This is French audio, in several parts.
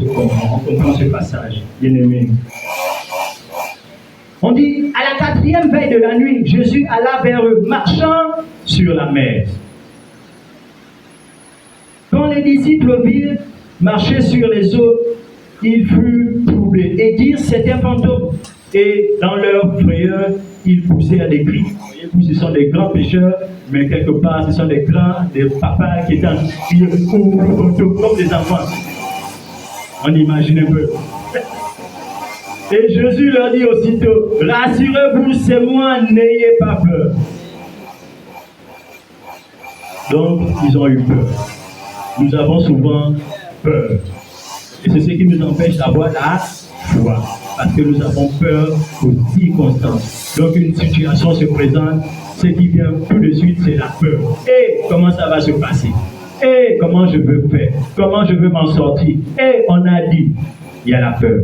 on comprend ce passage, bien-aimé. On dit, à la 4e veille de la nuit, Jésus alla vers eux, marchant sur la mer. Quand les disciples virent marcher sur les eaux, ils furent troublés et dirent, c'est un fantôme. Et dans leur frayeur, ils poussèrent des cris. Ce sont des grands pécheurs, mais quelque part, ce sont des papas qui étaient en comme des enfants. On imagine un peu. Et Jésus leur dit aussitôt, rassurez-vous, c'est moi, n'ayez pas peur. Donc, ils ont eu peur. Nous avons souvent peur. Et c'est ce qui nous empêche d'avoir la foi. Parce que nous avons peur aux circonstances. Donc, une situation se présente, ce qui vient tout de suite, c'est la peur. Et comment ça va se passer? Et comment je veux faire? Comment je veux m'en sortir? Et on a dit, il y a la peur.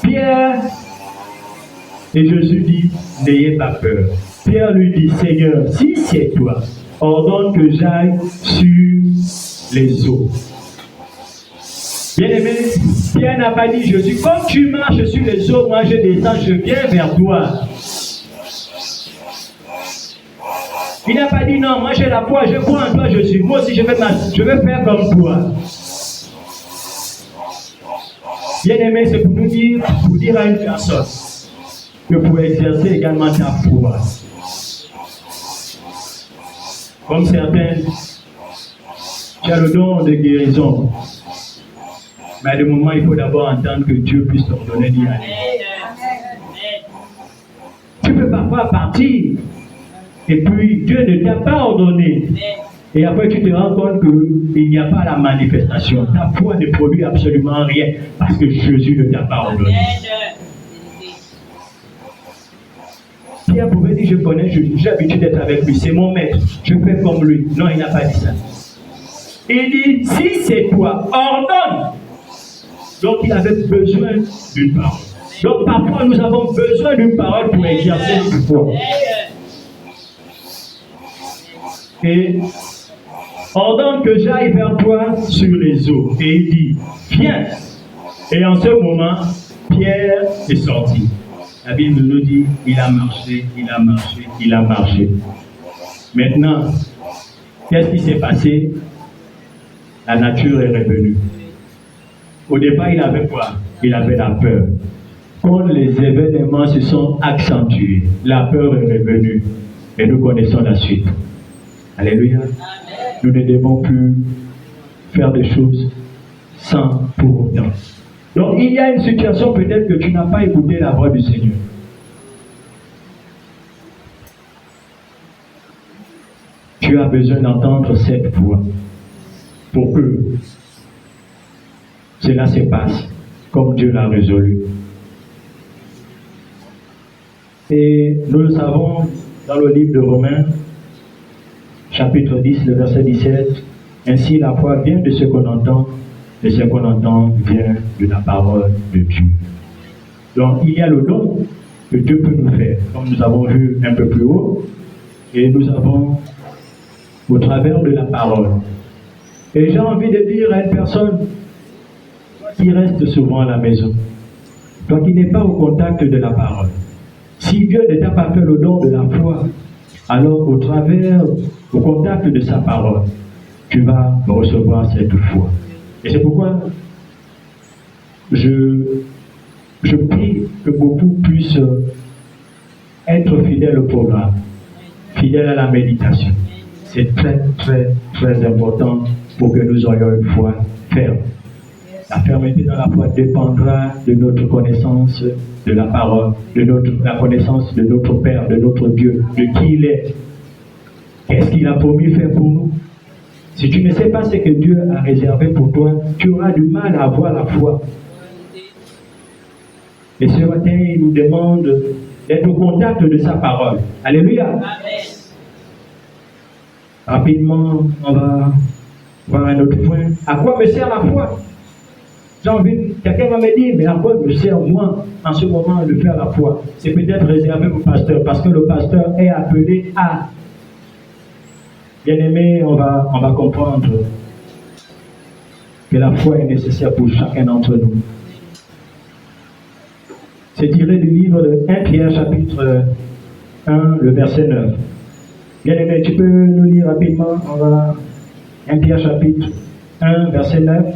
Pierre et Jésus dit, n'ayez pas peur. Pierre lui dit, Seigneur, si c'est toi, ordonne que j'aille sur les eaux. Bien-aimé, Pierre n'a pas dit, Jésus, comme tu marches sur les eaux, moi je descends, je viens vers toi. Il n'a pas dit, non, moi j'ai la foi, je crois en toi, Jésus. Moi aussi je vais faire comme toi. Bien-aimé, c'est pour nous dire, pour dire à une personne que pour exercer également ta foi. Comme certains, tu as le don de guérison. Mais à des moments, il faut d'abord entendre que Dieu puisse t'ordonner d'y aller. Tu peux parfois partir, et puis Dieu ne t'a pas ordonné. Et après, tu te rends compte qu'il n'y a pas la manifestation. Ta foi ne produit absolument rien parce que Jésus ne t'a pas ordonné. Pierre pouvait dire, je connais Jésus, j'ai l'habitude d'être avec lui, c'est mon maître, je fais comme lui. Non, il n'a pas dit ça. Il dit, si c'est toi, ordonne. Donc, il avait besoin d'une parole. Donc, parfois, nous avons besoin d'une parole pour exercer notre foi. Et ordonne que j'aille vers toi sur les eaux. Et il dit, viens. Et en ce moment, Pierre est sorti. La Bible nous dit, il a marché, il a marché, il a marché. Maintenant, qu'est-ce qui s'est passé? La nature est revenue. Au départ, il avait quoi? Il avait la peur. Quand les événements se sont accentués, la peur est revenue. Et nous connaissons la suite. Alléluia. Amen. Nous ne devons plus faire des choses sans pour autant. Donc, il y a une situation peut-être que tu n'as pas écouté la voix du Seigneur. Tu as besoin d'entendre cette voix pour que cela se passe comme Dieu l'a résolu. Et nous le savons dans le livre de Romains, chapitre 10, le verset 17, ainsi la foi vient de ce qu'on entend, et ce qu'on entend vient de la parole de Dieu. Donc il y a le don que Dieu peut nous faire, comme nous avons vu un peu plus haut, et nous avons au travers de la parole. Et j'ai envie de dire à une personne qui reste souvent à la maison, toi qui n'es pas au contact de la parole, si Dieu ne t'a pas fait le don de la foi, alors au travers, au contact de sa parole, tu vas recevoir cette foi. Et c'est pourquoi je prie que beaucoup puissent être fidèles au programme, fidèles à la méditation. C'est très, très, très important pour que nous ayons une foi ferme. La fermeté dans la foi dépendra de notre connaissance de la parole, de la connaissance de notre Père, de notre Dieu, de qui il est. Qu'est-ce qu'il a promis faire pour nous? Si tu ne sais pas ce que Dieu a réservé pour toi, tu auras du mal à avoir la foi. Et ce matin, il nous demande d'être au contact de sa parole. Alléluia. Amen. Rapidement, on va voir un autre point. À quoi me sert la foi? J'ai envie, quelqu'un va me dire, mais à quoi me sert moi en ce moment de faire la foi? C'est peut-être réservé au pasteur, parce que le pasteur est appelé à. Bien-aimé, on va comprendre que la foi est nécessaire pour chacun d'entre nous. C'est tiré du livre de 1 Pierre chapitre 1, le verset 9. Bien aimé, tu peux nous lire rapidement? On va 1 Pierre chapitre 1, verset 9.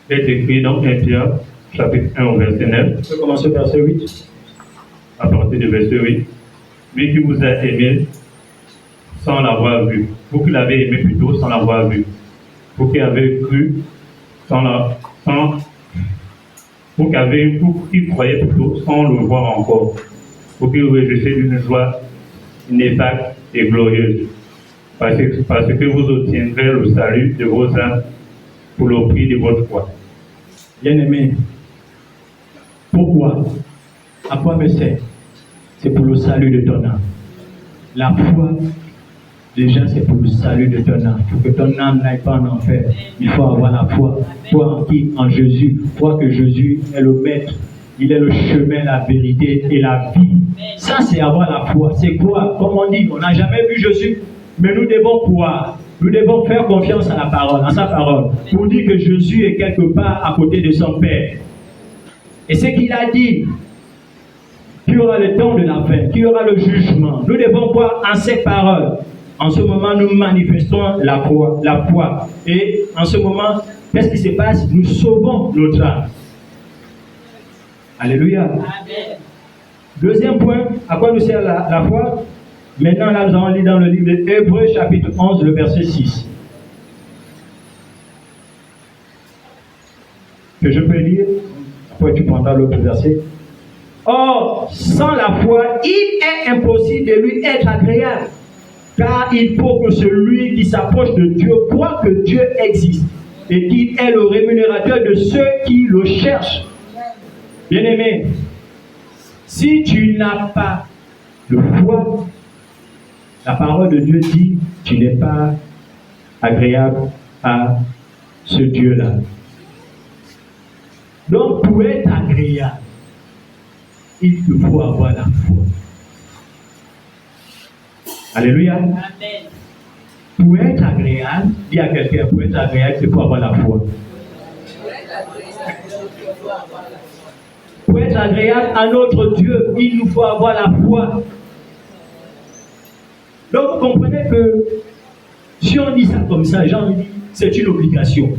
C'est écrit dans 1 Pierre chapitre 1 au verset 9. On peut commencer au verset 8. À partir du verset 8. Lui qui vous a aimé sans l'avoir vu. Vous qui l'avez aimé plutôt sans l'avoir vu. Vous qui avez cru vous qui croyez plutôt sans le voir encore. Vous qui réjouissez d'une joie ineffable et glorieuse. Parce que vous obtiendrez le salut de vos âmes pour le prix de votre foi. Bien-aimé, pourquoi? À quoi me sert? C'est pour le salut de ton âme. La foi, déjà, c'est pour le salut de ton âme. Pour que ton âme n'aille pas en enfer, il faut avoir la foi. Foi en qui? En Jésus. Foi que Jésus est le maître. Il est le chemin, la vérité et la vie. Ça, c'est avoir la foi. C'est quoi? Comme on dit, on n'a jamais vu Jésus, mais nous devons croire. Nous devons faire confiance à la parole, à sa parole, pour dire que Jésus est quelque part à côté de son Père. Et ce qu'il a dit, qu'il y aura le temps de la fin, qu'il y aura le jugement. Nous devons croire en ces paroles. En ce moment, nous manifestons la foi. Et en ce moment, qu'est-ce qui se passe? Nous sauvons notre âme. Alléluia. Amen. Deuxième point, à quoi nous sert la foi? Maintenant, là, nous allons lire dans le livre de Hébreux, chapitre 11, le verset 6. Que je peux lire? Après, tu prendras l'autre verset. Or, sans la foi, il est impossible de lui être agréable. Car il faut que celui qui s'approche de Dieu croit que Dieu existe et qu'il est le rémunérateur de ceux qui le cherchent. Bien-aimé, si tu n'as pas de foi, la parole de Dieu dit tu n'es pas agréable à ce Dieu-là. Donc, pour être agréable, il te faut avoir la foi. Alléluia. Amen. Pour être agréable, dis à quelqu'un, pour être agréable, il faut avoir la foi. Pour être agréable à notre Dieu, il nous faut avoir la foi. Donc vous comprenez que si on dit ça comme ça, Jean dit, c'est une obligation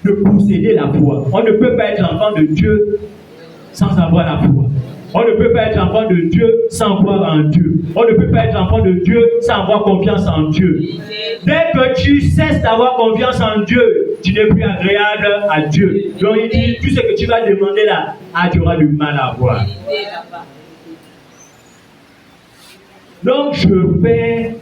de posséder la foi. On ne peut pas être enfant de Dieu sans avoir la foi. On ne peut pas être enfant de Dieu sans croire en Dieu. On ne peut pas être enfant de Dieu sans avoir confiance en Dieu. Dès que tu cesses d'avoir confiance en Dieu, tu n'es plus agréable à Dieu. Donc il dit, tout ce que tu vas demander là, tu auras du mal à avoir. Donc je fais